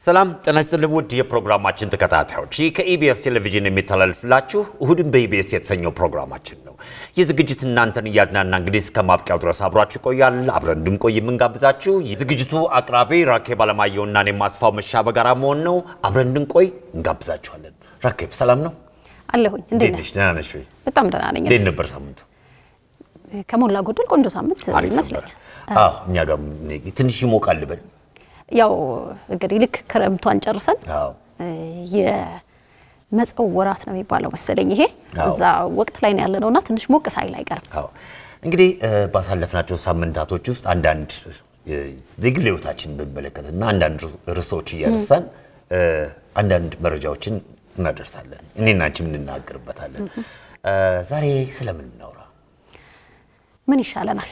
ሰላም ጤና ይስጥልኝ ውድ የፕሮግራማችን ተከታታዮች ከኢቢኤስ ቴሌቪዥን የሚተላለፍላችሁ እሁድን በኢቢኤስ የተሰኘው ፕሮግራማችን ነው። የዝግጅት እናንተን ያዝናና እንግዲህ እስከማብቂያው ድረስ አብራችሁ ቆያል። አብረን እንድንቆይ የምንጋብዛችሁ የዝግጅቱ አቅራቢ ራኬብ አለማየሁና እኔ ማስፋው መሻ በጋራ መሆን ነው። አብረን እንድንቆይ እንጋብዛችኋለን። ራኬብ ሰላም ነው አለሁኝ እንዴት ነሽ? ደህና ነሽ ወይ? በጣም ደህና ነኝ። እንዴት ነበር ሳምንቱ? ከሞላ ጎደል ቆንጆ ሳምንት ይመስላል። እኛ ጋር ትንሽ ይሞቃል በል ያው እንግዲህ ልክ ክረምቷን ጨርሰን የመጸው ወራት ነው የሚባለው መሰለኝ ይሄ እዛ ወቅት ላይ ነው ያለነውና ትንሽ ሞቅ ሳይል አይቀርም። እንግዲህ ባሳለፍናቸው ሳምንታቶች ውስጥ አንዳንድ የግል ህይወታችንን በመለከትና አንዳንድ ርዕሶች እያነሳን አንዳንድ መረጃዎችን እናደርሳለን። እኔና አንቺም እንናገርበታለን። ዛሬ ስለምን እናውራ? ምን ይሻለናል?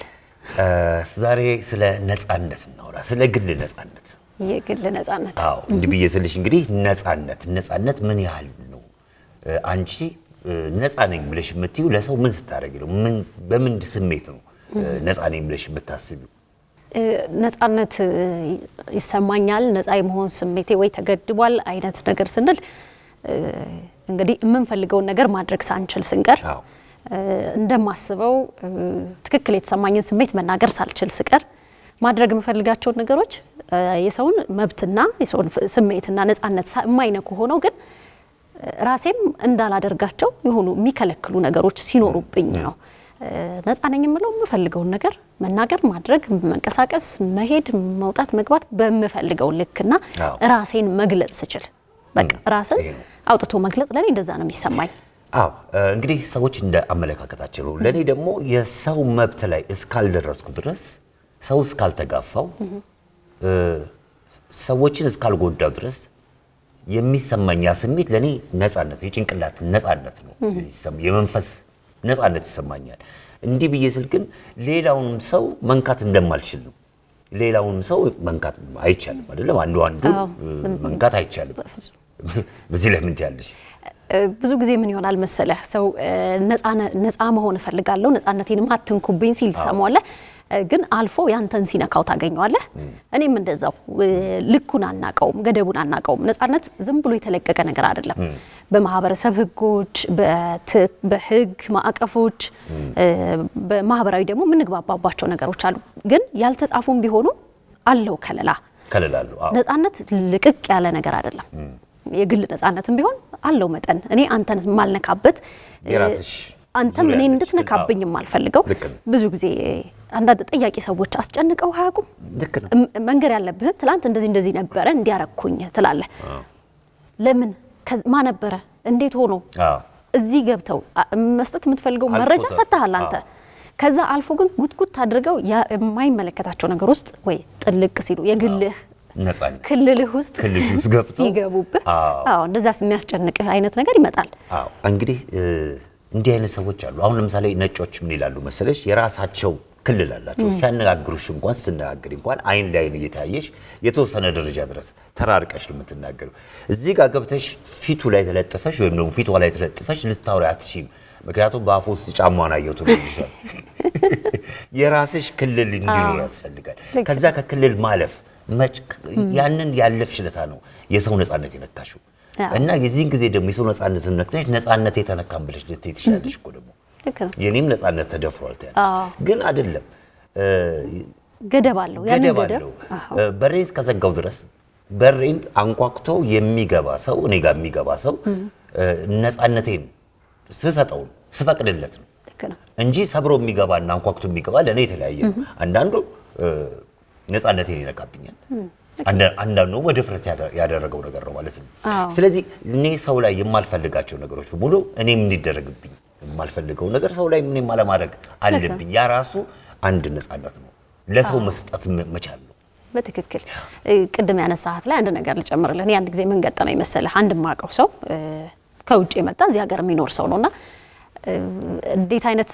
ዛሬ ስለ ነፃነት እናውራ። ስለ ግል ነፃነት። የግል ነፃነት እንዲህ ብዬስልሽ እንግዲህ ነፃነት ምን ያህል ነው? አንቺ ነፃ ነኝ ብለሽ የምትይው ለሰው ምን ስታደርጊ ነው? በምን ስሜት ነው ነፃ ነኝ ብለሽ የምታስቢው? ነፃነት ይሰማኛል ነፃ የመሆን ስሜቴ ወይ ተገድቧል አይነት ነገር ስንል እንግዲህ የምንፈልገውን ነገር ማድረግ ሳንችል ስንቀር እንደማስበው ትክክል የተሰማኝን ስሜት መናገር ሳልችል ስቀር ማድረግ የምፈልጋቸው ነገሮች የሰውን መብትና የሰውን ስሜትና ነፃነት የማይነኩ ሆነው ግን ራሴም እንዳላደርጋቸው የሆኑ የሚከለክሉ ነገሮች ሲኖሩብኝ ነው ነፃ ነኝ የምለው። የምፈልገውን ነገር መናገር ማድረግ መንቀሳቀስ መሄድ መውጣት መግባት በመፈልገው ልክና ራሴን መግለጽ ስችል በቃ ራስን አውጥቶ መግለጽ ለኔ እንደዛ ነው የሚሰማኝ። እንግዲህ ሰዎች እንደ አመለካከታቸው ለኔ ደግሞ የሰው መብት ላይ እስካልደረስኩ ድረስ ሰው እስካልተጋፋው ሰዎችን እስካልጎዳው ድረስ የሚሰማኝ ያ ስሜት ለኔ ነፃነት የጭንቅላት ነፃነት ነው። የመንፈስ ነፃነት ይሰማኛል። እንዲህ ብዬ ስል ግን ሌላውንም ሰው መንካት እንደማልችል ነው። ሌላውንም ሰው መንካት አይቻልም አይደለም? አንዱ መንካት አይቻልም። በዚህ ላይ ምን ትያለሽ? ብዙ ጊዜ ምን ይሆናል መሰለህ ሰው ነፃ መሆን ፈልጋለሁ ነፃነቴንም አትንኩብኝ ሲል ተሰማዋለህ ግን አልፎ ያንተን ሲነካው ታገኘዋለህ። እኔም እንደዛው ልኩን አናቀውም ገደቡን አናቀውም። ነፃነት ዝም ብሎ የተለቀቀ ነገር አይደለም። በማህበረሰብ ህጎች በህግ ማዕቀፎች በማህበራዊ ደግሞ ምንግባባባቸው ነገሮች አሉ። ግን ያልተጻፉም ቢሆኑ አለው ከለላሉ። ነፃነት ልቅቅ ያለ ነገር አይደለም። የግል ነፃነትም ቢሆን አለው መጠን እኔ አንተን ማልነካበት አንተም እኔን እንድትነካብኝ ማልፈልገው ብዙ ብዙ ጊዜ አንዳንድ ጠያቂ ሰዎች አስጨንቀው ሃያቁም መንገር ያለብህ ትላንት እንደዚህ ነበር እንዲያረኩኝ ትላለህ። ለምን ማን ነበር እንዴት ሆኖ እዚህ ገብተው መስጠት የምትፈልገው መረጃ ሰጥተሃል አንተ። ከዛ አልፎ ግን ጉትጉት አድርገው የማይመለከታቸው ነገር ውስጥ ወይ ጥልቅ ሲሉ የግልህ ነፃነት ክልልህ ውስጥ ገብቶ ሲገቡብህ እንደዛስ የሚያስጨንቅ አይነት ነገር ይመጣል። እንግዲህ እንዲህ አይነት ሰዎች አሉ። አሁን ለምሳሌ ነጮች ምን ይላሉ መሰለሽ? የራሳቸው ክልል አላቸው። ሲያነጋግሩሽ እንኳን ስትነጋገሪ እንኳን አይን ላይ እየታየሽ የተወሰነ ደረጃ ድረስ ተራርቀሽ ልምትናገሩ እዚህ ጋር ገብተሽ ፊቱ ላይ ተለጥፈሽ ወይም ደግሞ ፊቷ ላይ ተለጥፈሽ ልታወሪ አትችይም። ምክንያቱም በአፉ ውስጥ ጫማውን አየሁት ነው ይላል። የራስሽ ክልል እንዲኖር ያስፈልጋል። ከዛ ከክልል ማለፍ ያንን ያለፍሽለታ ነው የሰው ነፃነት የነካሽው። እና የዚህን ጊዜ ደግሞ የሰው ነፃነት ነክተሽ ነፃነት የተነካም ብለሽ ልትይ ትችላለሽ እኮ ደግሞ የኔም ነፃነት ተደፍሯል ታያለሽ። ግን አይደለም ገደብ አለው። ያንን ገደብ በሬን ከዘጋው ድረስ በሬን አንኳክቶ የሚገባ ሰው እኔ ጋር የሚገባ ሰው ነፃነቴን ስሰጠው ስፈቅድለት ነው እንጂ ሰብሮ የሚገባና አንኳክቶ የሚገባ ለኔ የተለያየ ነው። አንዳንዱ ነፃነቴን ይነካብኛል አንዳንዱ ወደፍረት ያደረገው ነገር ነው ማለት ነው። ስለዚህ እኔ ሰው ላይ የማልፈልጋቸው ነገሮች ሙሉ እኔም እንዲደረግብኝ የማልፈልገው ነገር ሰው ላይ ምንም አለማድረግ አለብኝ። ያ ራሱ አንድ ነፃነት ነው። ለሰው መስጠት መቻል ነው። በትክክል ቅድም ያነሳሃት ላይ አንድ ነገር ልጨምርልህ። አንድ ጊዜ ምን ገጠመኝ መሰለህ? አንድ ማቀው ሰው ከውጭ የመጣ እዚህ ሀገር የሚኖር ሰው ነውና እንዴት አይነት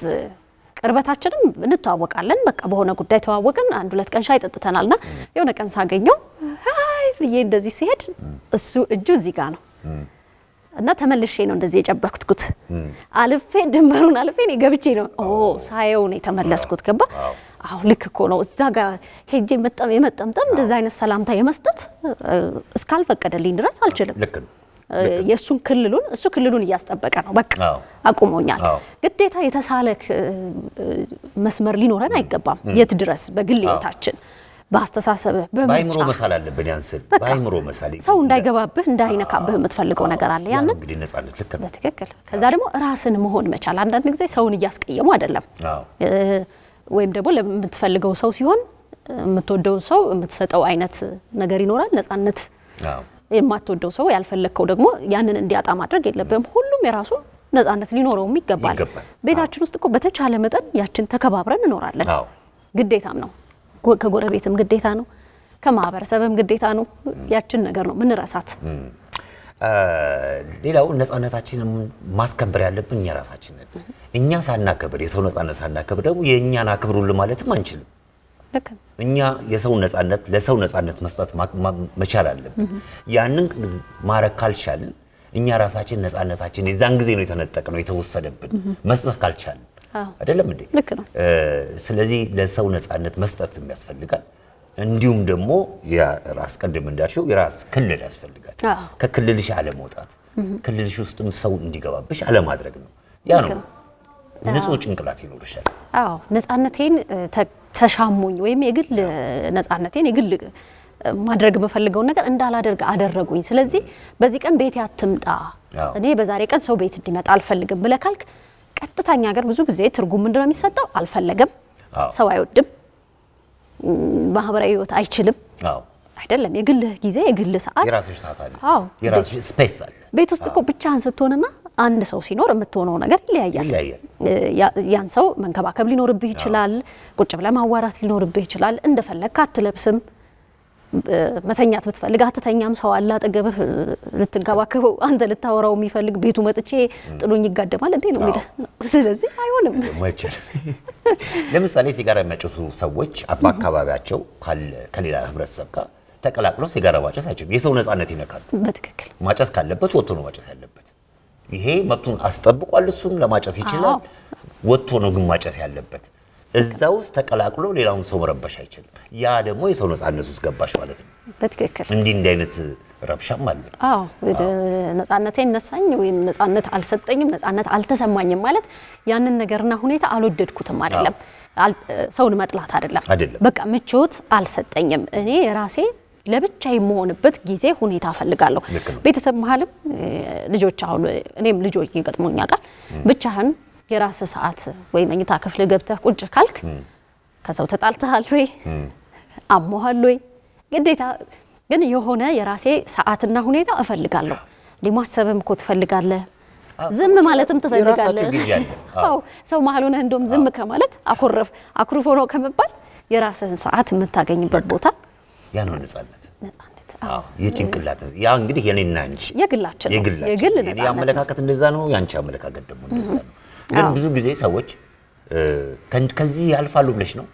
ቅርበታችንም እንተዋወቃለን። በቃ በሆነ ጉዳይ ተዋወቅን። አንድ ሁለት ቀን ሻይ ጠጥተናልና የሆነ ቀን ሳገኘው ሃይ ብዬ እንደዚህ ሲሄድ እሱ እጁ እዚህ ጋር ነው እና ተመልሼ ነው እንደዚህ የጨበክኩት። አልፌ ድንበሩን አልፌ ነው ገብቼ ነው ሳየው ነው የተመለስኩት። ገባ አው ልክ እኮ ነው እዛ ጋር ሄጄ የመጠምጠም እንደዛ አይነት ሰላምታ የመስጠት እስካልፈቀደልኝ ድረስ አልችልም ልክ ነው የሱን ክልሉን እያስጠበቀ ነው በቃ አቁሞኛል ግዴታ የተሳለክ መስመር ሊኖረን አይገባም የት ድረስ በግል ህይወታችን ባስተሳሰብ ባይምሮ መሳል አለብን ያንስል ባይምሮ መሳል ሰው እንዳይገባብህ እንዳይነካብህ የምትፈልገው ነገር አለ ያን እንግዲህ ነፃነት ልክ ነው በትክክል ከዛ ደግሞ ራስን መሆን መቻል አንዳንድ ጊዜ ሰውን እያስቀየሙ አይደለም ወይም ደግሞ ለምትፈልገው ሰው ሲሆን የምትወደው ሰው የምትሰጠው አይነት ነገር ይኖራል ነፃነት የማትወደው ሰው ያልፈለከው ደግሞ ያንን እንዲያጣ ማድረግ የለብህም ሁሉም የራሱ ነፃነት ሊኖረው ይገባል ቤታችን ውስጥ እኮ በተቻለ መጠን ያችን ተከባብረን እንኖራለን ግዴታም ነው ከጎረቤትም ግዴታ ነው ከማህበረሰብም ግዴታ ነው ያችን ነገር ነው ምን ራሳት ሌላው ነፃነታችንን ማስከበር ያለብን እኛ ራሳችን ነን እኛ ሳናከብር የሰው ነፃነት ሳናከብር ደግሞ የኛን አክብሩልን ማለትም አንችልም እኛ የሰው ነፃነት ለሰው ነፃነት መስጠት መቻል አለብን ያንን ማረክ ካልቻልን እኛ ራሳችን ነፃነታችን የዛን ጊዜ ነው የተነጠቀነው የተወሰደብን መስጠት ካልቻልን አይደለም እንዴ ልክ ነው ስለዚህ ለሰው ነፃነት መስጠት የሚያስፈልጋል እንዲሁም ደግሞ የራስ ቀደም እንዳልሽው የራስ ክልል ያስፈልጋል ከክልልሽ አለ መውጣት ክልልሽ ውስጥም ሰው እንዲገባብሽ አለ ማድረግ ነው ያ ነው ንጹህ ጭንቅላት ይኖርሻል አዎ ነፃነቴን ተሻሙኝ ወይም የግል ነፃነቴን የግል ማድረግ በፈልገው ነገር እንዳላደርግ አደረጉኝ ስለዚህ በዚህ ቀን ቤት ያትምጣ እኔ በዛሬ ቀን ሰው ቤት እንዲመጣ አልፈልግም ብለካልክ ቀጥታኛ ሀገር ብዙ ጊዜ ትርጉም ምንድነው የሚሰጠው አልፈለገም ሰው አይወድም ማህበራዊ ህይወት አይችልም አይደለም የግል ጊዜ የግል ሰዓት የራስሽ ሰዓት አለ የራስሽ ስፔስ አለ ቤት ውስጥ እኮ ብቻህን ስትሆንና አንድ ሰው ሲኖር የምትሆነው ነገር ይለያያል ያን ሰው መንከባከብ ሊኖርብህ ይችላል ቁጭ ብለህ ማዋራት ሊኖርብህ ይችላል እንደፈለክ አትለብስም መተኛት ብትፈልግ አትተኛም ሰው አለ አጠገብህ ልትንከባከበው አንተ ልታወራው የሚፈልግ ቤቱ መጥቼ ጥሎኝ ይጋደማል እንዴ ነው የሚለው ስለዚህ አይሆንም ማይቻል ለምሳሌ ሲጋራ የሚያጨሱ ሰዎች በአካባቢያቸው ከሌላ ህብረተሰብ ጋር ተቀላቅለው ሲጋራ ማጨስ አይችሉም የሰው ነፃነት ይነካሉ በትክክል ማጨስ ካለበት ወጥቶ ነው ማጨስ ያለበት ይሄ መብቱን አስጠብቋል እሱም ለማጨስ ይችላል ወጥቶ ነው ግን ማጨስ ያለበት እዛው ተቀላቅሎ ሌላውን ሰው መረበሽ አይችልም ያ ደግሞ የሰው ነፃነት ውስጥ ገባሽ ማለት ነው በትክክል እንዲህ አይነት ረብሻም አለ ነፃነቴን ነሳኝ ወይም ነፃነት አልሰጠኝም ነፃነት አልተሰማኝም ማለት ያንን ነገርና ሁኔታ አልወደድኩትም አይደለም ሰውን መጥላት አይደለም በቃ ምቾት አልሰጠኝም እኔ ራሴ ለብቻዬ የምሆንበት ጊዜ ሁኔታ ፈልጋለሁ ቤተሰብ መሐልም ልጆች አሁን እኔም ልጆች ይገጥሙኛል ቃል ብቻህን የራስ ሰዓት ወይ መኝታ ክፍል ገብተህ ቁጭ ካልክ ከሰው ተጣልተሃል ወይ አሞሃል ወይ ግዴታ ግን የሆነ የራሴ ሰዓትና ሁኔታ እፈልጋለሁ ለማሰብም እኮ ትፈልጋለህ ዝም ማለትም ትፈልጋለህ አው ሰው መሐል ሆነ እንደም ዝም ከማለት አኩርፎ ነው ከመባል የራስህን ሰዓት የምታገኝበት ቦታ ያ ነው ነፃነት አው የጭንቅላት ያ እንግዲህ የኔና አንቺ የግላችን የግል ነፃነት ያመለካከት እንደዛ ነው ያንቺ አመለካከት ደግሞ እንደዛ ነው ግን ብዙ ጊዜ ሰዎች ከዚህ ያልፋሉ ብለሽ ነው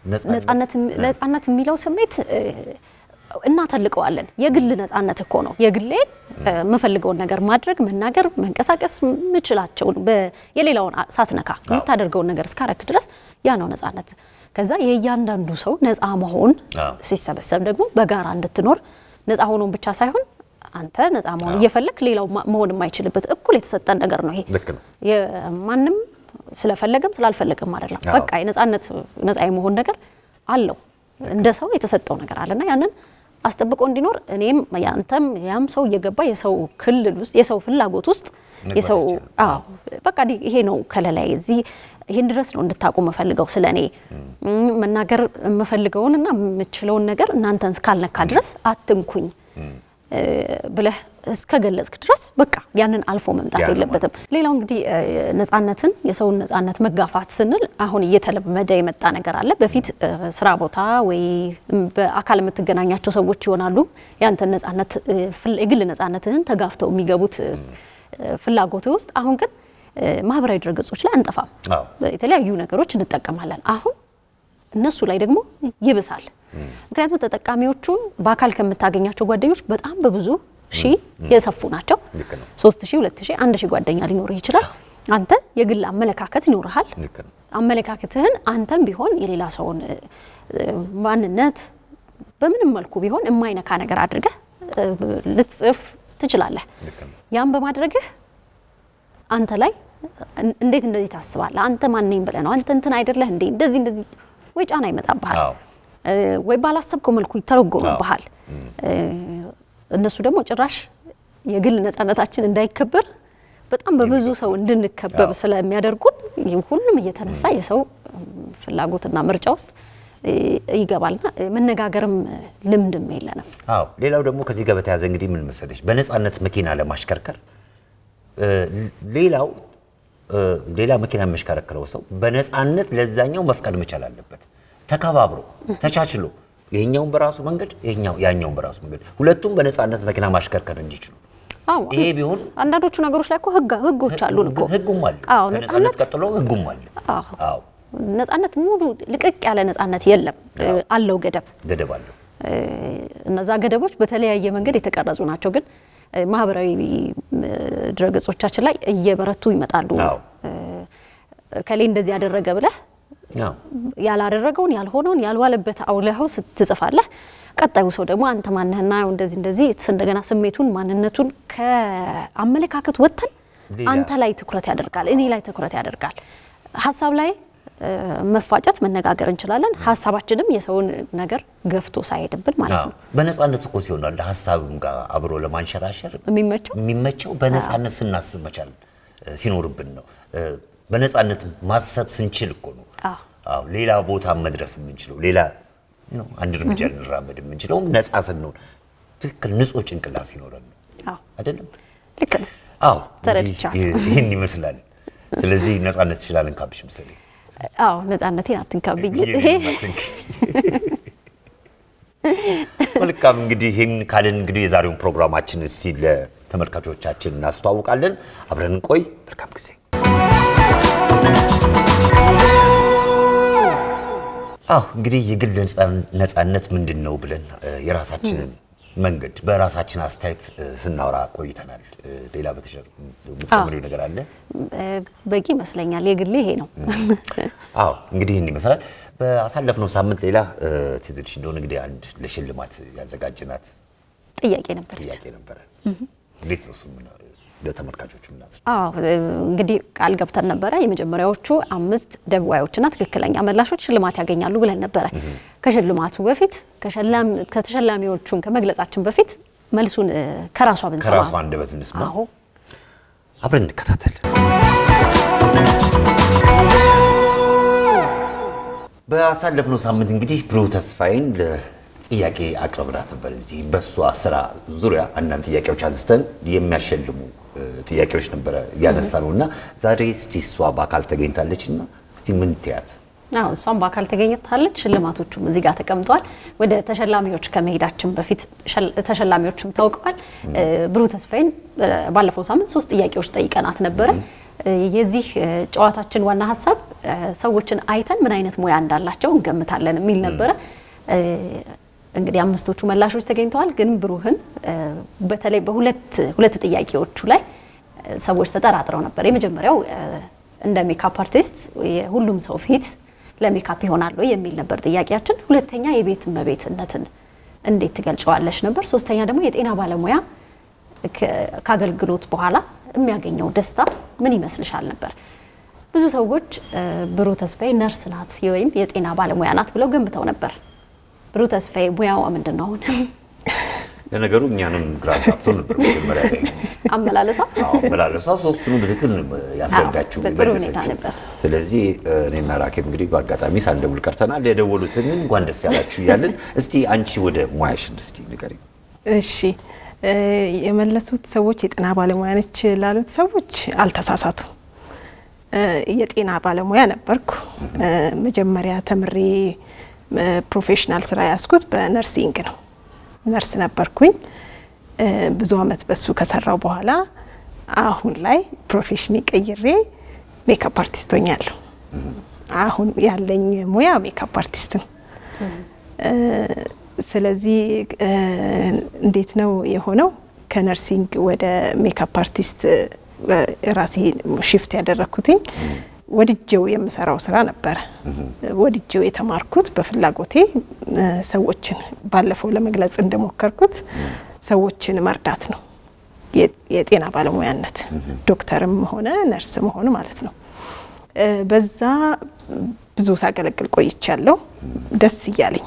ነፃነት የሚለው ስሜት እናተልቀዋለን የግል ነፃነት እኮ ነው የግሌ መፈልገውን ነገር ማድረግ መናገር መንቀሳቀስ ምችላቸው የሌላውን ሳትነካ የምታደርገውን ነገር እስካረክ ድረስ ያ ነው ነፃነት ከዛ የእያንዳንዱ ሰው ነፃ መሆን ሲሰበሰብ ደግሞ በጋራ እንድትኖር ነፃ ሆኖን ብቻ ሳይሆን አንተ ነፃ መሆን እየፈለክ ሌላው መሆን የማይችልበት እኩል የተሰጠን ነገር ነው ይሄ የማንም ስለፈለገም ስላልፈለገም አይደለም በቃ ነፃ የመሆን ነገር አለው እንደ ሰው የተሰጠው ነገር አለና ያንን አስጠብቆ እንዲኖር እኔም ያንተም ያም ሰው እየገባ የሰው ክልል ውስጥ የሰው ፍላጎት ውስጥ የሰው በቃ ይሄ ነው ከለላይ እዚህ ይሄን ድረስ ነው እንድታቆም መፈልገው ስለኔ መናገር መፈልገውንና ምችለውን ነገር እናንተን ስካልነካ ድረስ አትንኩኝ ብለህ እስከገለጽክ ድረስ በቃ ያንን አልፎ መምጣት የለበትም ሌላው እንግዲህ ነፃነትን የሰው ነፃነት መጋፋት ስንል አሁን እየተለመደ የመጣ ነገር አለ በፊት ስራ ቦታ ወይ በአካል የምትገናኛቸው ሰዎች ይሆናሉ ያንተ ነፃነት የግል ነፃነትን ተጋፍተው የሚገቡት ፍላጎት ውስጥ አሁን ግን ማህበራዊ ድረገጾች ላይ አንጠፋም የተለያዩ ነገሮች እንጠቀማለን አሁን እነሱ ላይ ደግሞ ይብሳል ምክንያቱም ተጠቃሚዎቹ በአካል ከምታገኛቸው ጓደኞች በጣም በብዙ ሺ የሰፉ ናቸው 3000 2000 1000 ጓደኛ ሊኖር ይችላል አንተ የግል አመለካከት ይኖርሃል አመለካከትህን አንተም ቢሆን የሌላ ሰውን ማንነት በምንም መልኩ ቢሆን የማይነካ ነገር አድርገህ ልትጽፍ ትችላለህ ያን በማድረግህ አንተ ላይ እንዴት እንደዚህ ታስባለህ አንተ ማን ነኝ ብለህ ነው አንተ እንትን አይደለህ እንዴ እንደዚህ ወይ ጫና ይመጣብሃል ወይ ባላሰብከው መልኩ ይተረጎምብሃል እነሱ ደግሞ ጭራሽ የግል ነፃነታችን እንዳይከበር በጣም በብዙ ሰው እንድንከበብ ስለሚያደርጉን ሁሉም እየተነሳ የሰው ፍላጎትና ምርጫ ውስጥ ይገባልና መነጋገርም ልምድም የለንም ሌላው ደግሞ ከዚህ ጋር በተያያዘ እንግዲህ ምን መሰለሽ በነፃነት መኪና ለማሽከርከር ሌላ መኪና የሚያሽከረክረው ሰው በነፃነት ለዛኛው መፍቀድ መቻል አለበት ተከባብሮ ተቻችሎ ይሄኛውን በራሱ መንገድ ያኛውን በራሱ መንገድ ሁለቱም በነፃነት መኪና ማሽከርከር እንዲችሉ ይሄ ቢሆን አንዳንዶቹ ነገሮች ላይ እኮ ህጎች አሉን እኮ ህጉም አለ ነፃነት ቀጥሎ ህጉም አለ ነፃነት ሙሉ ልቅቅ ያለ ነፃነት የለም አለው ገደብ አለው እነዛ ገደቦች በተለያየ መንገድ የተቀረጹ ናቸው ግን ማህበራዊ ድረገጾቻችን ላይ እየበረቱ ይመጣሉ ከሌ እንደዚህ ያደረገ ብለህ ያላደረገውን ያልሆነውን ያልዋለበት አውለኸው ስትጽፋለህ ቀጣዩ ሰው ደግሞ አንተ ማንነህና እንደዚህ እንደገና ስሜቱን ማንነቱን ከአመለካከት ወጥተን አንተ ላይ ትኩረት ያደርጋል እኔ ላይ ትኩረት ያደርጋል ሐሳብ ላይ መፋጨት መነጋገር እንችላለን ሐሳባችንም የሰውን ነገር ገፍቶ ሳይሄድብን ማለት ነው በነፃነት እኮ ሲሆን አለ ሐሳብም ጋር አብሮ ለማንሸራሸር የሚመቸው በነፃነት ስናስብ መቻል ሲኖርብን ነው በነፃነት ማሰብ ስንችል እኮ ነው ሌላ ቦታ መድረስ የምንችለው ሌላ አንድ እርምጃ ልንራመድ የምንችለው ነፃ ስንሆን ትክክል ንጹህ ጭንቅላት ሲኖረን ነው አይደለም ልክ ነው ይሄን ይመስላል ስለዚህ ነፃነት ይችላልን ካብሽ መሰለኝ ነፃነቴን አትንካብኝ መልካም እንግዲህ ይሄን ካልን እንግዲህ የዛሬውን ፕሮግራማችን ሲል ተመልካቾቻችን እናስተዋውቃለን አብረን እንቆይ መልካም ጊዜ እንግዲህ የግል ነፃነት ምንድነው ብለን የራሳችንን መንገድ በራሳችን አስተያየት ስናወራ ቆይተናል ሌላ በተጨማሪው ነገር አለ በቂ መስለኛል የግል ይሄ ነው እንግዲህ ይሄን ይመስላል በአሳለፍነው ሳምንት ሌላ ትዝልሽ እንደሆነ እንግዲህ አንድ ለሽልማት ያዘጋጀናት ጥያቄ ነበር እንዴት ነው እሱ ለተመልካቾቹ ምናምን እንግዲህ ቃል ገብተን ነበር የመጀመሪያዎቹ 5 ደብዋዮችና ትክክለኛ መላሾች ሽልማት ያገኛሉ ብለን ነበር ከሽልማቱ በፊት ከተሸላሚዎቹን ከመግለጻችን በፊት መልሱን ከራሷ አንደበት እንስማ አብረን እንከታተል በአሳለፍነው ሳምንት እንግዲህ ብሩህ ተስፋዬን ጥያቄ አቅርበናት ነበር እዚህ በሷ ስራ ዙሪያ አንዳንድ ጥያቄዎች አዝስተን የሚያሸልሙ ጥያቄዎች ነበር ያነሳነውና ዛሬ እሷ በአካል ተገኝታለችና እስቲ ምን ትያት እሷም በአካል ተገኝታለች ሽልማቶቹም እዚህ ጋር ተቀምጧል ወደ ተሸላሚዎች ከመሄዳችን በፊት ተሸላሚዎችም ታውቀዋል ብሩህ ተስፋዬን ባለፈው ሳምንት 3 ጥያቄዎች ጠይቀናት ነበር የዚህ ጨዋታችን ዋና ሐሳብ ሰዎችን አይተን ምን አይነት ሙያ እንዳላቸው እንገምታለን የሚል ነበር እንግዲህ 5ቶቹ መላሾች ተገኝተዋል ግን ብሩህን በተለይ በሁለት ጥያቄዎቹ ላይ ሰዎች ተጠራጥረው ነበር የመጀመሪያው እንደ ሜካፕ አርቲስት የሁሉም ሰው ፊት ለሜካፕ ይሆናል ወይ የሚል ነበር ጥያቄያችን ሁለተኛ የቤት መቤትነትን እንዴት ትገልጫዋለሽ ነበር ሶስተኛ ደግሞ የጤና ባለሙያ ከአገልግሎት በኋላ የሚያገኘው ደስታ ምን ይመስልሻል ነበር ብዙ ሰዎች ብሩህ ተስፋዬ ነርስ ናት ወይም የጤና ባለሙያ ናት ብለው ገምተው ነበር ብሩህ ተስፋዬ ሙያው ምንድነው ለነገሩ እኛንም ግራፍ አፕቶ ነበር መጀመሪያ ላይ አመላለሷ ሶስቱን በትክክል ያስረዳችሁ ነበር ስለዚህ እኔና ራኬብ እንግዲህ በአጋጣሚ ሳንደውል ቀርተናል የደወሉትን እንኳን ደስ ያላችሁ ይያልን እስቲ አንቺ ወደ ሙያሽ እስቲ ንገሪ እሺ የመለሱት ሰዎች የጤና ባለሙያ ነች ላሉት ሰዎች አልተሳሳቱ የጤና ባለሙያ ነበርኩ መጀመሪያ ተምሬ ፕሮፌሽናል ስራ ያስኩት በነርሲንግ ነው ነርስ ነበርኩኝ ብዙ አመት በሱ ከሰራው በኋላ አሁን ላይ ፕሮፌሽን ቀይሬ ሜካፕ አርቲስት ሆኛለሁ አሁን ያለኝ ሙያ ሜካፕ አርቲስት ነው ስለዚህ እንዴት ነው የሆነው ከነርሲንግ ወደ ሜካፕ አርቲስት ራሴ ሽፍት ያደረኩትኝ ወድጄው የምሰራው ስራ ነበር ወድጄው የተማርኩት በፍላጎቴ ሰዎችን ባለፈው ለመግለጽ እንደሞከርኩት ሰዎችን መርዳት ነው የጤና ባለሙያነት ዶክተርም ሆነ ነርስም ሆነ ማለት ነው በዛ ብዙ ሳገለግል ቆይቻለሁ ደስ ይያለኝ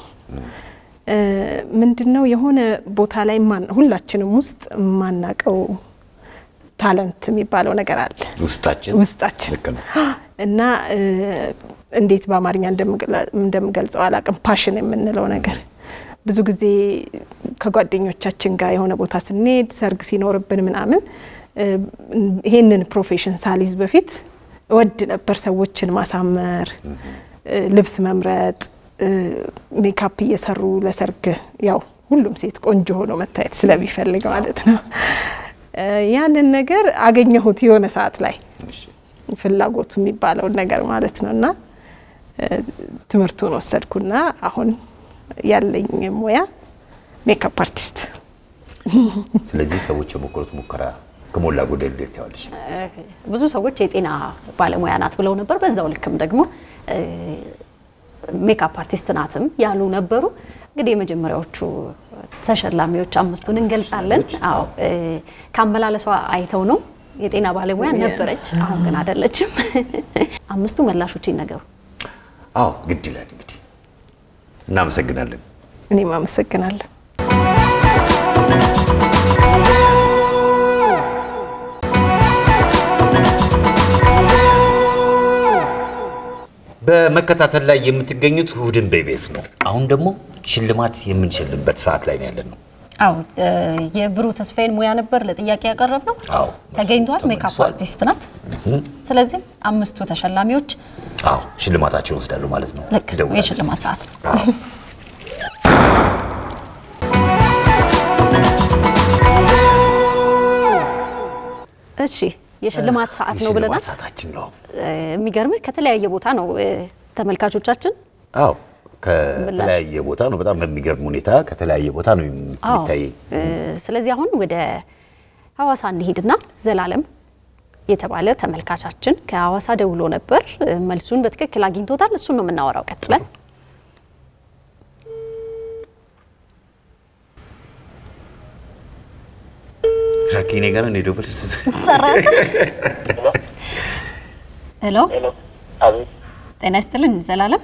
ምንድነው የሆነ ቦታ ላይ ሁላችንም ውስጥ ማናቀው ታለንት የሚባለው ነገር አለ ውስጣችን እና እንዴት በአማርኛ እንደምገልጸው አላቅም ፓሽን የምንለው ነገር ብዙ ጊዜ ከጓደኞቻችን ጋር የሆነ ቦታ ስንሄድ ሰርግ ሲኖርብን ምናምን ይሄንን ፕሮፌሽን ሳሊዝ በፊት ወድ ነበር ሰዎችን ማሳመር ልብስ መምረጥ ሜካፕ እየሰሩ ለሰርግ ያው ሁሉም ሴት ቆንጆ ሆኖ መታየት ስለሚፈልግ ማለት ነው ያንን ነገር አገኘሁት የሆነ ሰዓት ላይ ፍላጎቱ የሚባለው ነገር ማለት ነውና ትምርቱን ወሰድኩና አሁን ያለኝ ሙያ ሜካፕ አርቲስት ስለዚህ ሰዎች የሞከሩት ሙከራ ከሞላ ጎደል ደታዋለሽ ብዙ ሰዎች የጤና ባለሙያ ናት ብለው ነበር በዛው ልክም ደግሞ ሜካፕ አርቲስት ናትም ያሉ ነበሩ እንግዲህ የመጀመሪያዎቹ ተሸላሚዎች አምስቱን እንገልጻለን አዎ ካመላለሷ አይተው ነው የጤና ባለሙያ ነበረች አሁን ግን አይደለችም አምስቱ መላሾች ይነገሩ አዎ ግድ ይላል እንግዲህ እናመሰግናለን እኔም አመሰግናለሁ በመከታተል ላይ የምትገኙት እሁድን በኢቢኤስ ነው አሁን ደግሞ ሽልማት የምንሸልምበት ሰዓት ላይ ነው ያለነው አዎ የብሩ ተስፋዬን ሙያ ነበር ለጥያቄ ያቀርበው አዎ ተገኝቷል ሜካፕ አርቲስት ናት ስለዚህ አምስቱ ተሸላሚዎች አዎ ሽልማታቸው ወስዳሉ ማለት ነው ደው የሽልማት ሰዓት እሺ የሽልማት ሰዓት ነው ብለናል ሰዓታችን ነው የሚገርም ከተለያየ ቦታ ነው ተመልካቾቻችን አዎ ከተለያየ ቦታ ነው በጣም በሚገርም ሁኔታ ከተለያየ ቦታ ነው የሚታይ ስለዚህ አሁን ወደ ሐዋሳ እንሂድና ዘላለም የተባለ ተመልካቻችን ከሐዋሳ ደውሎ ነበር መልሱን በትክክል አግኝቶታል እሱን ነው የምናወራው ቀጥለን ራኪኔ ጋር ነው ደውል ሄሎ አቤት ጤና ይስጥልን ዘላለም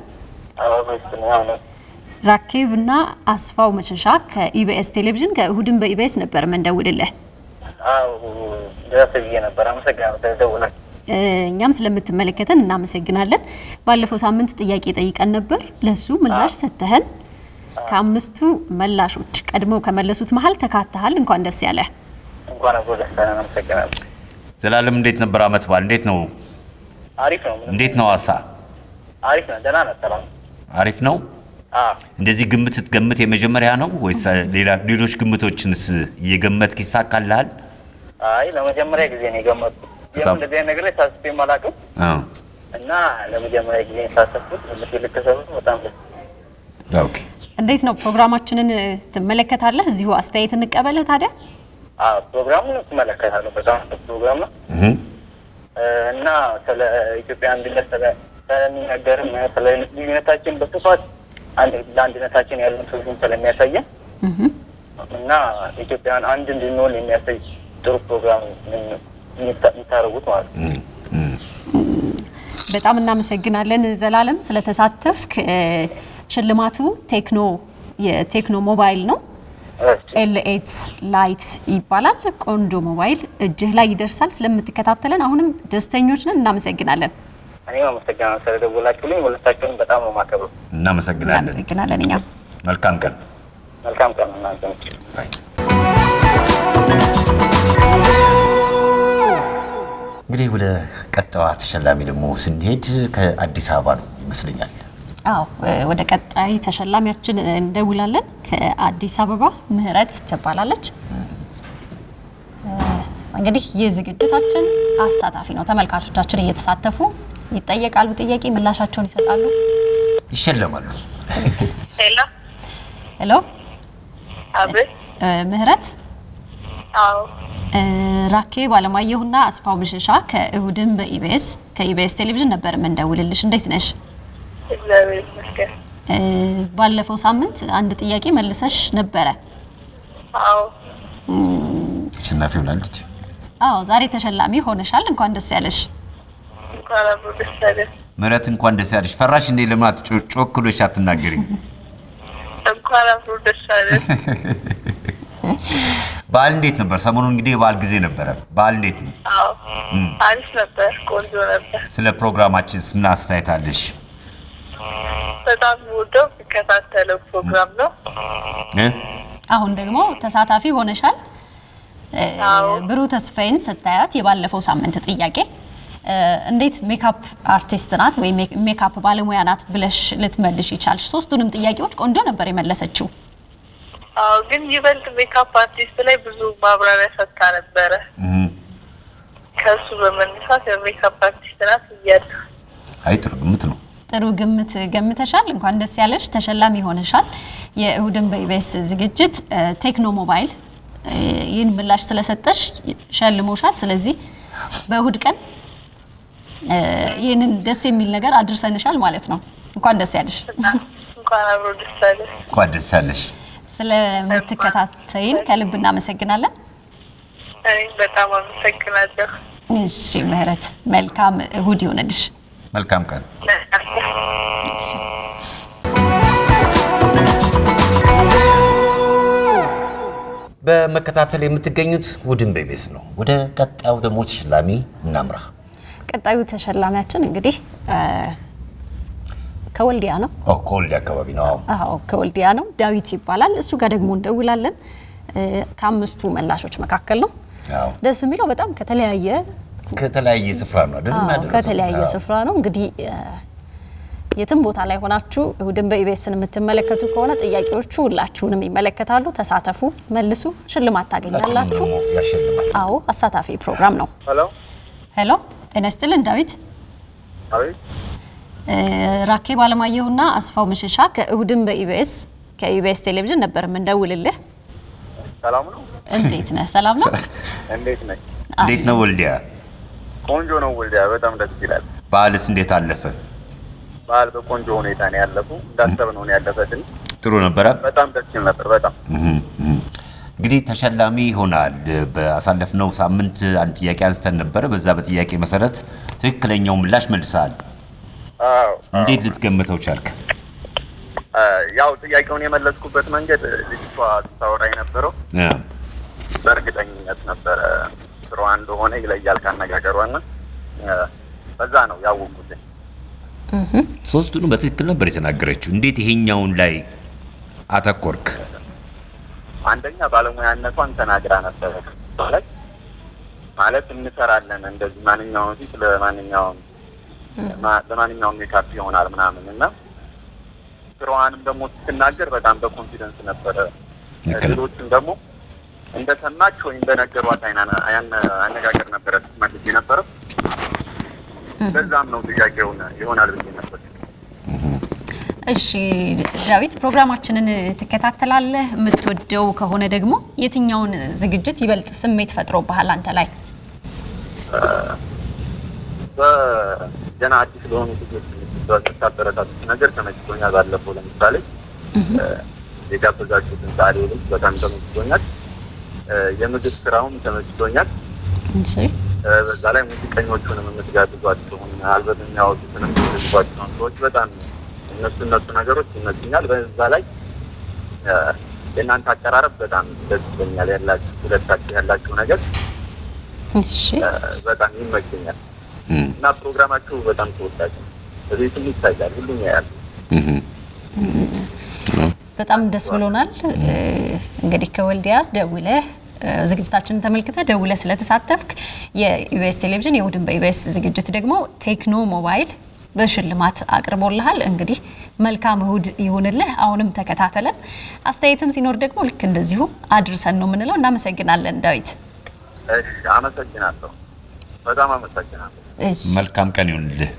ራኬብና አስፋው መሸሻ ከኢቢኤስ ቴሌቪዥን ከእሁድን በኢቢኤስ ነበር መንደውልልህ አው ደረሰብዬ ነበር አመሰግናለሁ ተደውላል እኛም ስለምትመለከተን እናመሰግናለን ባለፈው ሳምንት ጥያቄ ጠይቀን ነበር ለሱ ምላሽ ሰተህን ከአምስቱ መላሾች ቀድሞ ከመለሱት መሃል ተካተሃል እንኳን ደስ ያለህ እንኳን አብሮ ደስ ያለን አመሰግናለሁ ዘላለም እንዴት ነበር አመት ባል እንዴት ነው አሪፍ ነው እንዴት ነው ሐዋሳ አሪፍ ነው ደህና ነው ሰላም አሪፍ ነው እንደዚህ ግምት ስትገምት የመጀመሪያ ነው ወይስ ሌሎች ግምቶችንስ እየገመትክ ይሳካልሃል አይ ለመጀመሪያ ጊዜ ነው የገመትኩት እንደዚህ ነገር ላይ ታስቤ ማላቀም እና ለመጀመሪያ ጊዜ ታሰብኩት ለተለከሰቡት በጣም ኦኬ እንዴት ነው ፕሮግራማችንን ትመለከታለህ እዚሁ አስተያየት እንቀበለ ታዲያ ፕሮግራሙን ትመለከታለህ በጣም ፕሮግራም ነው እና ስለ ኢትዮጵያ አንድነት ስለሚነገርም ስለ ልዩነታችን በስፋት አንድነታችን ያለውን ትርጉም ስለሚያሳየን እና ኢትዮጵያን አንድ እንድንሆን የሚያሳይ ጥሩ ፕሮግራም የሚታረጉት ማለት ነው በጣም እናመሰግናለን ዘላለም ስለተሳተፍክ ሽልማቱ የቴክኖ ሞባይል ነው L8 ላይት ይባላል ቆንጆ ሞባይል እጅህ ላይ ይደርሳል ስለምትከታተለን አሁንም ደስተኞች ነን እናመሰግናለን እኔም አመሰግናለሁ ስለደወላችሁልኝ ሁለታችሁንም በጣም ነው ማከብረው እናመሰግናለን እኛ መልካም ቀን እናንተ እንግዲህ ወደ ቀጣዋ ተሸላሚ ደግሞ ስንሄድ ከአዲስ አበባ ነው ይመስለኛል አዎ ወደ ቀጣይ ተሸላሚያችን እንደውላለን ከአዲስ አበባ ምህረት ትባላለች እንግዲህ የዝግጅታችን አሳታፊ ነው ተመልካቾቻችን እየተሳተፉ ይጠየቃሉ ጥያቄ ምላሻቸውን ይሰጣሉ ይሸለማሉ ሄሎ አቤት ምህረት አዎ ራኬብ አለማየሁና አስፋው መሸሻ ከእሁድን በኢቢኤስ ከኢቢኤስ ቴሌቪዥን ነበር የምንደውልልሽ። እንዴት ነሽ? እግዚአብሔር ይመስገን። ባለፈው ሳምንት አንድ ጥያቄ መልሰሽ ነበረ። አዎ አሸናፊ ሆናለች። አዎ ዛሬ ተሸላሚ ሆነሻል። እንኳን ደስ ያለሽ። እንኳን አብሮ ደስ ያለሽ። ምህረት እንኳን ደስ ያለሽ። ፈራሽ እንዴ ለማት ጮክሎሽ አትናገሪ? እንኳን አብሮ ደስ ያለሽ። በዓል እንዴት ነበር? ሰሞኑን እንግዲህ የበዓል ጊዜ ነበረ። በዓል እንዴት ነው? አዎ አሪፍ ነበር፣ ቆንጆ ነበር። ስለ ፕሮግራማችንስ ምን አስተያየት አለሽ? በጣም ወደው የሚከታተለው ፕሮግራም ነው። አሁን ደግሞ ተሳታፊ ሆነሻል። ብሩህ ተስፋዬን ስታያት የባለፈው ሳምንት ጥያቄ እንዴት ሜካፕ አርቲስት ናት ወይ ሜካፕ ባለሙያ ናት ብለሽ ልትመልሽ ይቻልሽ? ሶስቱንም ጥያቄዎች ቆንጆ ነበር የመለሰችው። አዎ ግን ይበልጥ ሜካፕ አርቲስት ላይ ብዙ ማብራሪያ ሰጥታ ነበረ። ከሱ በመነሳት የሜካፕ አርቲስት ናት እያለሁ። አይ ጥሩ ግምት ነው። ጥሩ ግምት ገምተሻል። እንኳን ደስ ያለሽ፣ ተሸላሚ ሆነሻል። የእሁድን በኢቢኤስ ዝግጅት ቴክኖ ሞባይል ይህን ምላሽ ስለሰጠሽ ሸልሞሻል። ስለዚህ በእሁድ ቀን ይህንን ደስ የሚል ነገር አድርሰንሻል ማለት ነው። እንኳን ደስ ያለሽ። እንኳን አብሮ ደስ ያለሽ። እንኳን ደስ ያለሽ። ስለምትከታተይን ከልብ እናመሰግናለን። እኔም በጣም አመሰግናለሁ። እሺ ምህረት፣ መልካም እሁድ ይሁንልሽ። መልካም ቀን። በመከታተል የምትገኙት እሁድን በኢቢኤስ ነው። ወደ ቀጣዩ ደግሞ ተሸላሚ እናምራ። ቀጣዩ ተሸላሚያችን እንግዲህ ከወልዲያ ነው። ከወልዲያ አካባቢ ነው። አዎ ከወልዲያ ነው። ዳዊት ይባላል። እሱ ጋር ደግሞ እንደውላለን። ከአምስቱ መላሾች መካከል ነው። ደስ የሚለው በጣም ከተለያየ ስፍራ ነው አይደል? ከተለያየ ስፍራ ነው። እንግዲህ የትም ቦታ ላይ ሆናችሁ እሁድን በኢቢኤስን የምትመለከቱ ከሆነ ጥያቄዎቹ ሁላችሁንም ይመለከታሉ። ተሳተፉ፣ መልሱ፣ ሽልማት ታገኛላችሁ። አዎ አሳታፊ ፕሮግራም ነው። ሄሎ ጤና ይስጥልን ዳዊት። አቤት። ራኬብ አለማየሁና አስፋው መሸሻ ከእሁድን በኢቢኤስ ከኢቢኤስ ቴሌቪዥን ነበር የምንደውልልህ። ሰላም ነው? እንዴት ነህ? ሰላም ነው? እንዴት ነህ? እንዴት ነው ወልዲያ? ቆንጆ ነው ወልዲያ፣ በጣም ደስ ይላል። በዓልስ እንዴት አለፈ? በዓል በቆንጆ ሁኔታ ነው ያለፈው። እንዳሰብነው ነው ያለፈልን። ጥሩ ነበረ። በጣም ደስ ይል ነበር። በጣም እንግዲህ ተሸላሚ ሆናል። በአሳለፍነው ሳምንት አንድ ጥያቄ አንስተን ነበር። በዛ በጥያቄ መሰረት ትክክለኛው ምላሽ መልሰሃል። እንዴት ልትገምተው ቻልክ? ያው ጥያቄውን የመለስኩበት መንገድ ልጅቷ ታወራ የነበረው በእርግጠኝነት ነበረ ስራዋ እንደሆነ ይለያል ካነጋገሯና በዛ ነው ያወቁት። ሶስቱንም በትክክል ነበር የተናገረችው። እንዴት ይሄኛውን ላይ አተኮርክ? አንደኛ ባለሙያነቷን ተናግራ ነበር። ማለት እንሰራለን እንደዚህ ማንኛውም ፊት ለማንኛውም ሜካፕ ይሆናል ምናምን እና ስራዋንም ደግሞ ስትናገር በጣም በኮንፊደንስ ነበረ። ሌሎችም ደግሞ እንደሰማች ወይ እንደነገሯት አነጋገር ነበረ ስትመልስ የነበረው። ለዛም ነው ጥያቄውን ይሆናል ብዬ ነበር። እሺ ዳዊት፣ ፕሮግራማችንን ትከታተላለህ? የምትወደው ከሆነ ደግሞ የትኛውን ዝግጅት ይበልጥ ስሜት ፈጥሮብሃል አንተ ላይ? ገና አዲስ ለሆኑ ልጆች የምታበረታቱት ነገር ተመችቶኛል። ባለፈው ለምሳሌ የጋበዛችሁትን ዛሬ ልጅ በጣም ተመችቶኛል። የምግብ ስራውን ተመችቶኛል። በዛ ላይ ሙዚቀኞቹንም የምትጋብዟቸውን አልበም የሚያወጡትንም የምትጋብዟቸውን ሰዎች በጣም እነሱ ነገሮች ይመችኛል። በዛ ላይ የእናንተ አቀራረብ በጣም ደስ ይለኛል። ሁለታችሁ ያላችሁ ነገር በጣም ይመችኛል እና ፕሮግራማችሁ በጣም ተወዳጅ ነው። በቤትም ይታያል፣ ሁሉም ያያል። በጣም ደስ ብሎናል። እንግዲህ ከወልዲያ ደውለህ ዝግጅታችንን ተመልክተህ ደውለህ ስለተሳተፍክ የኢቢኤስ ቴሌቪዥን የእሁድን በኢቢኤስ ዝግጅት ደግሞ ቴክኖ ሞባይል በሽልማት አቅርቦልሃል። እንግዲህ መልካም እሁድ ይሁንልህ። አሁንም ተከታተለን። አስተያየትም ሲኖር ደግሞ ልክ እንደዚሁ አድርሰን ነው የምንለው። እናመሰግናለን ዳዊት። እሺ አመሰግናለሁ። በጣም አመሰግናለሁ። መልካም ቀን ይሁንልህ።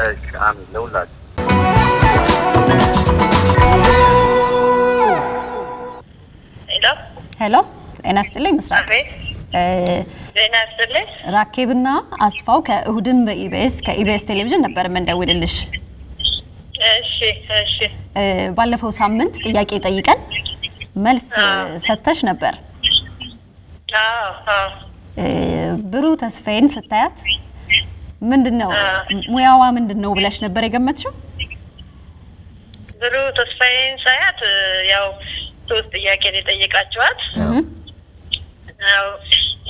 እሺ አሜን ለሁላችሁ። ሄሎ ጤና ይስጥልኝ ምስራቅ። ዜና አስተልኝ ራኬብና አስፋው ከእሁድም ከኢቢኤስ ቴሌቪዥን ነበር መንደውልልሽ እሺ ባለፈው ሳምንት ጥያቄ ጠይቀን መልስ ሰተሽ ነበር ብሩ ተስፋዬን ስታያት ምንድነው ሙያዋ ምንድነው ብለሽ ነበር የገመትሽው ብሩ ተስፋዬን ሳያት ያው ሶስት ጥያቄ ጠይቃችኋት ያው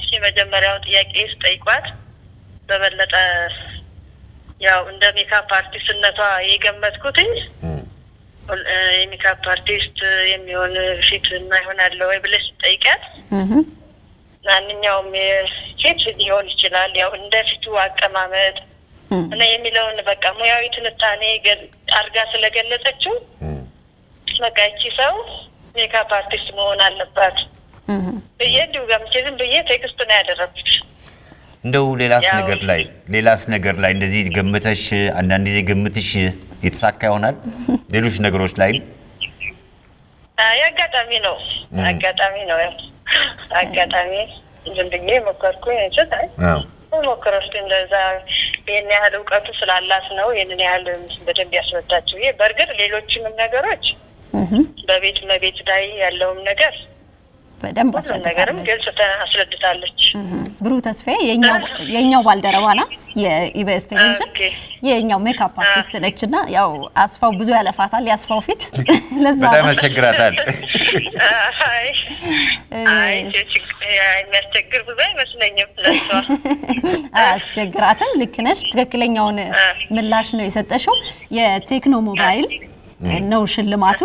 እሺ መጀመሪያው ጥያቄ ስጠይቋት በበለጠ ያው እንደ ሜካፕ አርቲስትነቷ የገመትኩትኝ የሜካፕ አርቲስት የሚሆን ፊት እና ይሆናል ወይ ብለሽ ጠይቃት ማንኛውም ፊት ሊሆን ይችላል ያው እንደ ፊቱ አቀማመጥ እና የሚለውን በቃ ሙያዊ ትንታኔ አርጋ ስለገለጸችው በቃ እቺ ሰው ሜካፕ አርቲስት መሆን አለባት በየዲው ጋምቼዝም በየቴክስት ነው ያደረኩት እንደው ሌላስ ነገር ላይ እንደዚህ ገምተሽ አንዳንድ ጊዜ ገምትሽ የተሳካ ይሆናል ሌሎች ነገሮች ላይ አጋጣሚ ነው አጋጣሚ እንደዚህ ሞከርኩኝ እንጂ ሞከረስኩ እንደዛ የኔ ያህል እውቀቱ ስላላት ነው የኔ ያህል በደንብ ያስረዳችሁ ይሄ በርግጥ ሌሎችንም ነገሮች በቤት ላይ ያለውም ነገር በደንብ ነገርም ግልጽ አስረድታለች ብሩ ተስፋዬ የኛው ባልደረባ ናት የኢቢኤስ ቴሌቪዥን የኛው ሜካፕ አርቲስት ነችና ያው አስፋው ብዙ ያለፋታል ያስፋው ፊት ለዛ በጣም ያስቸግራታል አይ የሚያስቸግር ብዙ አይመስለኝም ለሷ አስቸግራትም ልክ ነሽ ትክክለኛውን ምላሽ ነው የሰጠሽው የቴክኖ ሞባይል ነው ሽልማቱ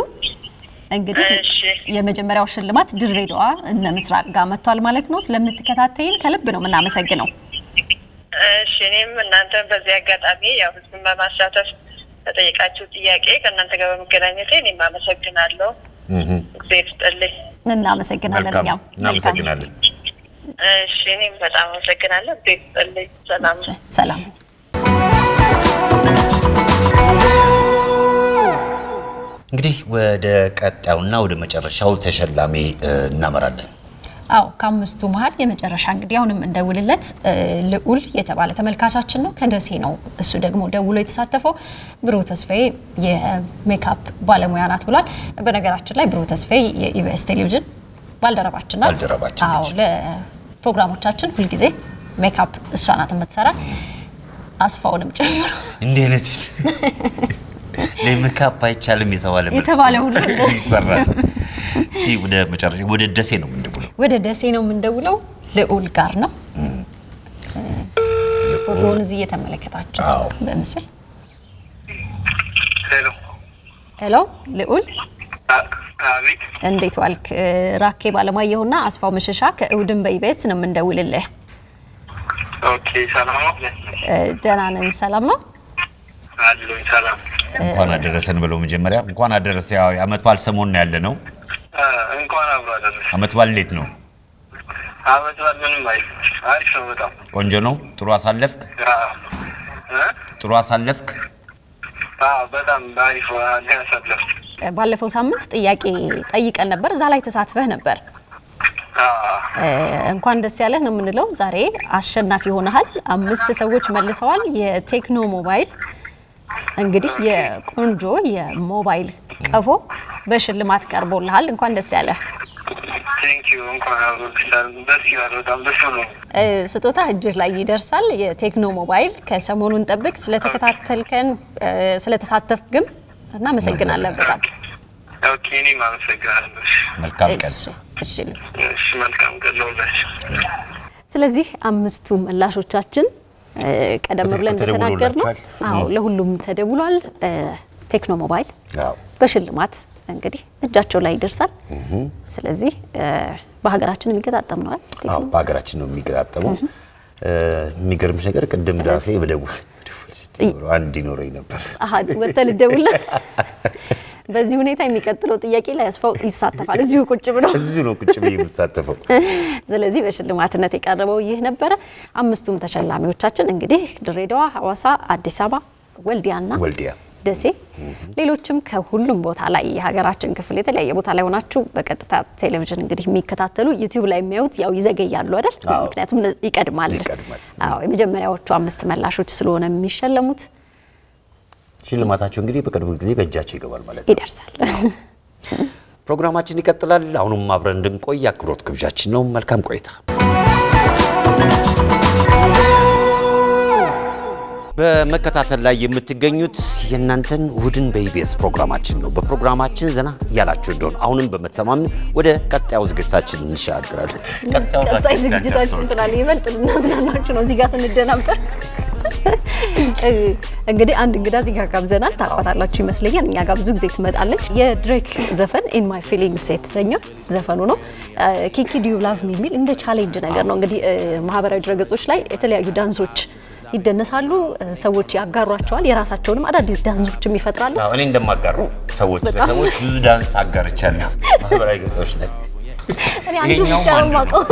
እንግዲህ የመጀመሪያው ሽልማት ድሬዳዋ እነ ምስራቅ ጋር መጥቷል ማለት ነው ስለምትከታተይን ከልብ ነው እናመሰግነው እሺ እኔም እናንተ በዚህ አጋጣሚ ያው ህዝብን በማሳተፍ ተጠይቃችሁ ጥያቄ ከእናንተ ጋር በመገናኘቴ እኔም አመሰግናለሁ እግዚአብሔር ይስጥልኝ እናመሰግናለን ያው እናመሰግናለን እሺ እኔም በጣም አመሰግናለሁ እግዚአብሔር ይስጥልኝ ሰላም እንግዲህ ወደ ቀጣውና ወደ መጨረሻው ተሸላሚ እናመራለን አው ከአምስቱ መሃል የመጨረሻ እንግዲህ አሁንም እንደውልለት ልዑል የተባለ ተመልካቻችን ነው ከደሴ ነው እሱ ደግሞ ደውሎ የተሳተፈው ብሩ ተስፋዬ የሜካፕ ባለሙያ ናት ብሏል በነገራችን ላይ ብሩ ተስፋዬ የኢቢኤስ ቴሌቪዥን ባልደረባችን ናት አው ለፕሮግራሞቻችን ሁሉ ጊዜ ሜካፕ እሷ ናት የምትሰራ አስፋውንም ጨምሮ እንዴት ለሜካፕ አይቻልም የተባለ ሁሉ ይሰራል እስቲ ወደ መጨረሻ ወደ ደሴ ነው የምንደውለው ልዑል ጋር ነው ፎቶውን እዚህ እየተመለከታችሁ በምስል ሄሎ ልዑል አቤት እንዴት ዋልክ ራኬብ አለማየሁና አስፋው መሸሻ ከእሁድም በኢቢኤስ ነው የምንደውልልህ ኦኬ ሰላም ነው ደህና ነን ሰላም ነው አለኝ ሰላም እንኳን አደረሰን ብለው መጀመሪያ እንኳን አደረሰ ያው አመት በዓል ሰሞን ነው ያለ ነው እንኳን አብሮ አደረሰ አመት በዓል እንዴት ነው አመት በዓል ምንም አሪፍ ነው በጣም ቆንጆ ነው ጥሩ አሳለፍክ በጣም አሪፍ አሳለፍክ ባለፈው ሳምንት ጥያቄ ጠይቀን ነበር እዛ ላይ ተሳትፈህ ነበር እንኳን ደስ ያለህ ነው የምንለው ዛሬ አሸናፊ ሆነሃል 5 ሰዎች መልሰዋል የቴክኖ ሞባይል እንግዲህ የቆንጆ የሞባይል ቀፎ በሽልማት ቀርቦልሃል እንኳን ደስ ያለህ ቴንክ ዩ እንኳን ደስ ያለው በጣም ደስ ነው ስጦታ እጅህ ላይ ይደርሳል የቴክኖ ሞባይል ከሰሞኑን ጠብቅ ስለተከታተልከን ስለተሳተፍክም እናመሰግናለን በጣም ኦኬ እኔ ማመሰግናለሁ መልካም ቀን እሺ መልካም ቀን ለሁላችሁ ስለዚህ አምስቱ ምላሾቻችን ቀደም ብለን ተናገርነው አዎ ለሁሉም ተደውሏል ቴክኖ ሞባይል በሽልማት እንግዲህ እጃቸው ላይ ይደርሳል ስለዚህ በሀገራችን የሚገጣጠም ነው አዎ በሀገራችን ነው የሚገጣጠመው የሚገርምሽ ነገር ቅድም ዳሴ በደውል አንድ ይኖረኝ ነበር ወተል ደውል በዚህ ሁኔታ የሚቀጥለው ጥያቄ ላይ አስፋው ይሳተፋል እዚሁ ቁጭ ብሎ ይሳተፋል ስለዚህ በሽልማትነት የቀረበው ይህ ነበር አምስቱም ተሸላሚዎቻችን እንግዲህ ድሬዳዋ ሐዋሳ አዲስ አበባ ወልዲያ ደሴ ሌሎችም ከሁሉም ቦታ ላይ የሀገራችን ክፍል የተለያየ ቦታ ላይ ሆናችሁ በቀጥታ ቴሌቪዥን እንግዲህ የሚከታተሉ ዩቲዩብ ላይ የሚያዩት ያው ይዘገያሉ አይደል ምክንያቱም ይቀድማል አዎ የመጀመሪያዎቹ 5 መላሾች ስለሆነ የሚሸለሙት ሽልማታቸው እንግዲህ በቅርብ ጊዜ በእጃቸው ይገባል ማለት ነው ይደርሳል ፕሮግራማችን ይቀጥላል አሁንም አብረን እንድንቆይ አክብሮት ግብዣችን ነው መልካም ቆይታ በመከታተል ላይ የምትገኙት የናንተን እሁድን በኢቢኤስ ፕሮግራማችን ነው በፕሮግራማችን ዘና ያላችሁ እንደሆነ አሁንም በመተማመን ወደ ቀጣዩ ዝግጅታችን እንሻገራለን ቀጣዩ ዝግጅታችን ትላለህ ይበልጥ እናዝናናችሁ ነው እዚህ ጋር ስንደናበር እንግዲህ አንድ እንግዳ እዚህ ጋር ጋብዘናል ታውቃላችሁ ይመስለኛል እኛ ጋር ብዙ ጊዜ ትመጣለች የድሬክ ዘፈን in my feelings የተሰኘው ዘፈኑ ነው ኪኪ do you love me የሚል እንደ ቻሌንጅ ነገር ነው እንግዲህ ማህበራዊ ድረገጾች ላይ የተለያዩ ዳንሶች ይደነሳሉ ሰዎች ያጋሯቸዋል የራሳቸውንም አዳዲስ ዳንሶችም ይፈጥራሉ እኔ እንደማጋሩ ሰዎች ለሰዎች ብዙ ዳንስ አጋርቻለሁ ማህበራዊ ገጾች ላይ እኔ አንዱ ብቻ ነው የማውቀው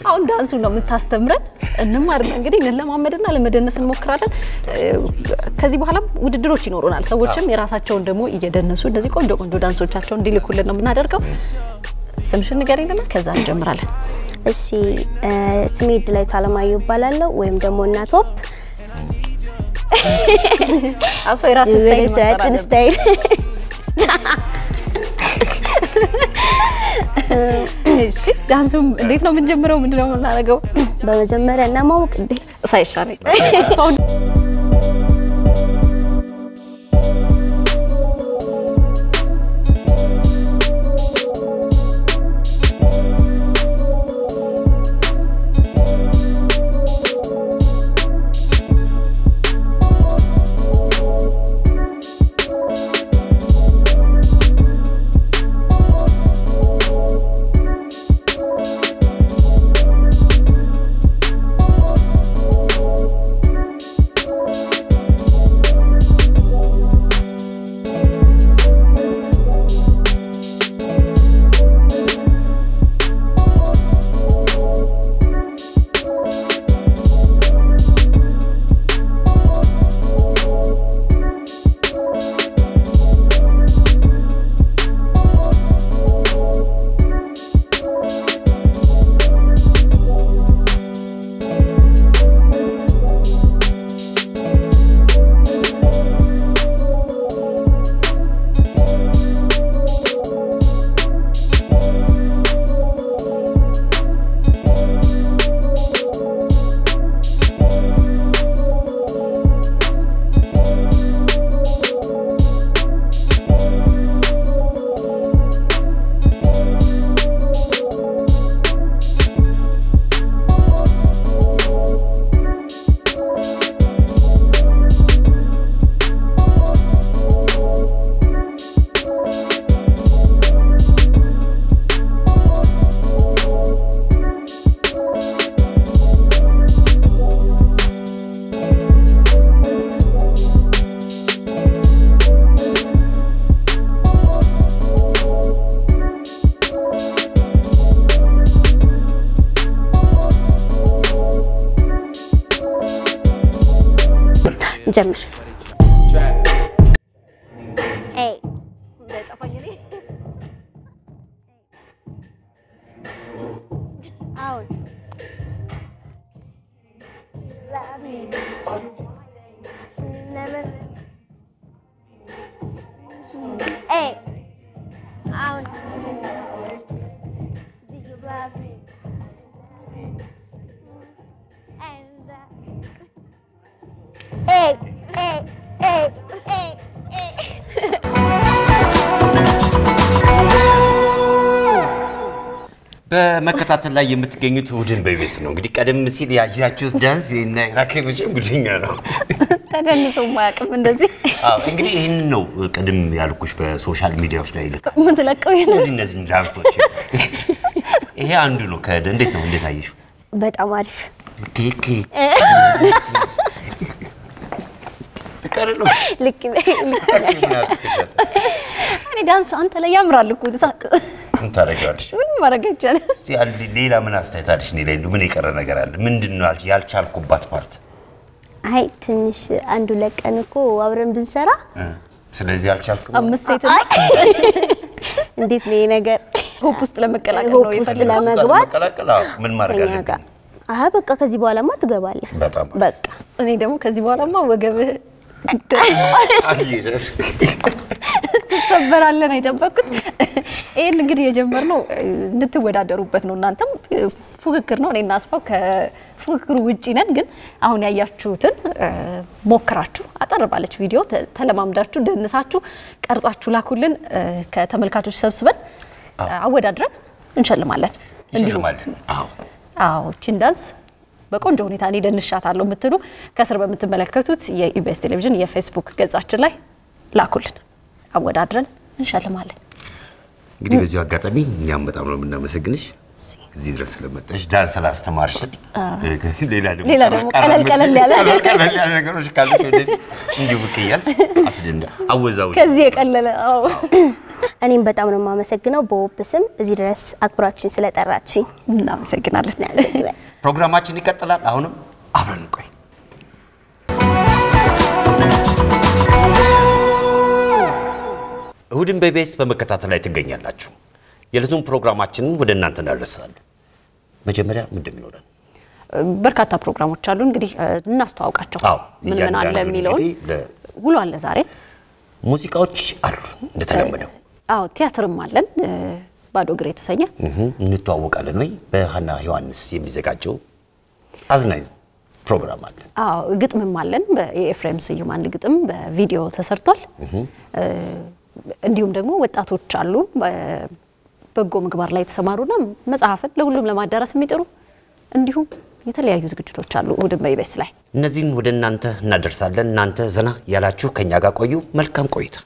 አሁን ዳንሱ ነው የምታስተምረን እንማር እንግዲህ እንለማመድና ለመደነስ እንሞክራለን ከዚህ በኋላ ውድድሮች ይኖሩናል ሰዎችም የራሳቸውን ደግሞ እየደነሱ እንደዚህ ቆንጆ ዳንሶቻቸውን እንዲልኩልን ነው የምናደርገው ስምሽን ንገሪኝና ከዛ እንጀምራለን እሺ ስሜ ድላይ ታለማዩ ይባላልው ወይም ደግሞ እናቶፕ አስፈራስ ስታይል እሺ ዳንሱም እንዴት ነው የምንጀምረው ምንድነው የምናደርገው በመጀመሪያ እናማውቅ እንዴ ሳይሻለኝ جمر اي out never hey out did you love me and hey hey hey hey hey በመከታተል ላይ የምትገኙት እሁድን በኢቢኤስ ነው እንግዲህ ቀደም ሲል ያያችሁት ዳንስ እና ራኬሎች ጉድኛ ነው ተደንሶ ማያቅም እንደዚህ አዎ እንግዲህ ይሄን ነው ቀደም ያልኩሽ በሶሻል ሚዲያዎች ላይ ልከ ምን ተለቀው እነዚህ ዳንሶች ይሄ አንዱ ነው ከደ እንዴት ነው እንዴት አየሽው በጣም አሪፍ ኬኬ ቀረሉ ልክ እኔ ዳንስ አንተ ላይ ያምራል እኮ ታረጋለሽ ምን ማረጋቻለ እስቲ ሌላ ምን አስተያየታለሽ ኔ ላይ ምን ይቀረ ነገር አለ ምንድነው ያልቻልኩባት ፓርት አይ ትንሽ አንዱ ለቀን እኮ አብረን ብንሰራ ስለዚህ አልቻልኩም 5 ሴት እንዴት ነው ነገር ሆፕ ውስጥ ለመቀላቀል ነው የፈለገው ለመግባት ምን ማድረግ አለብኝ በቃ ከዚህ በኋላማ ትገባለህ በቃ እኔ ደግሞ ከዚህ በኋላማ ወገብህ ተሰበራለህ ነው የጠበቅኩት ይሄን እንግዲህ የጀመርነው እንድትወዳደሩበት ነው እናንተም ፉክክር ነው እኔና አስፋው ከፉክክሩ ውጪ ነን ግን አሁን ያያችሁትን ሞክራችሁ አጠር ባለች ቪዲዮ ተለማምዳችሁ ደንሳችሁ ቀርጻችሁ ላኩልን ከተመልካቾች ሰብስበን አወዳድረን እንሸልማለን አዎ ቺንዳንስ በቆንጆ ሁኔታ እኔ ደንሻታለሁ የምትሉ ከስር በምትመለከቱት የኢቢኤስ ቴሌቪዥን የፌስቡክ ገጻችን ላይ ላኩልን አወዳድረን እንሸልማለን እንግዲህ በዚህ አጋጣሚ እኛም በጣም ነው የምናመሰግንሽ እዚህ ድረስ ስለመጣሽ ዳንስ ስላስተማርሽን ሌላ ደግሞ ቀለል ያለ ነገሮች ካሉሽ ወደፊት እንዲሁ ብትያል አስደንዳ አወዛው ከዚህ የቀለለ እኔም በጣም ነው የማመሰግነው በሆፕ ስም እዚህ ድረስ አክብራችሁኝ ስለጠራችሁኝ እናመሰግናለን ፕሮግራማችን ይቀጥላል አሁንም አብረን ቆይ እሁድን በኢቢኤስ በመከታተል ላይ ትገኛላችሁ የለቱን ፕሮግራማችንን ወደ እናንተ እናደርሳለን መጀመሪያ ምንድን ነው በርካታ ፕሮግራሞች አሉ እንግዲህ እናስተዋውቃቸው ምን አለ የሚለው ሁሉ አለ ዛሬ ሙዚቃዎች አሉ እንደተለመደው ቲያትርም አለን ባዶ እግር የተሰኘ እንተዋወቃለን ወይ በሃና ዮሐንስ የሚዘጋጀው አዝናኝ ፕሮግራም አለ ግጥምም አለን በኤፍሬም ስዩም አንድ ግጥም በቪዲዮ ተሰርቷል እንዲሁም ደግሞ ወጣቶች አሉ በጎ ምግባር ላይ ተሰማሩና መጽሐፍን ለሁሉም ለማዳረስ የሚጥሩ እንዲሁም የተለያዩ ዝግጅቶች አሉ እሁድ በኢቢኤስ ላይ እነዚህን ወደ እናንተ እናደርሳለን እናንተ ዘና ያላችሁ ከኛ ጋር ቆዩ መልካም ቆይታ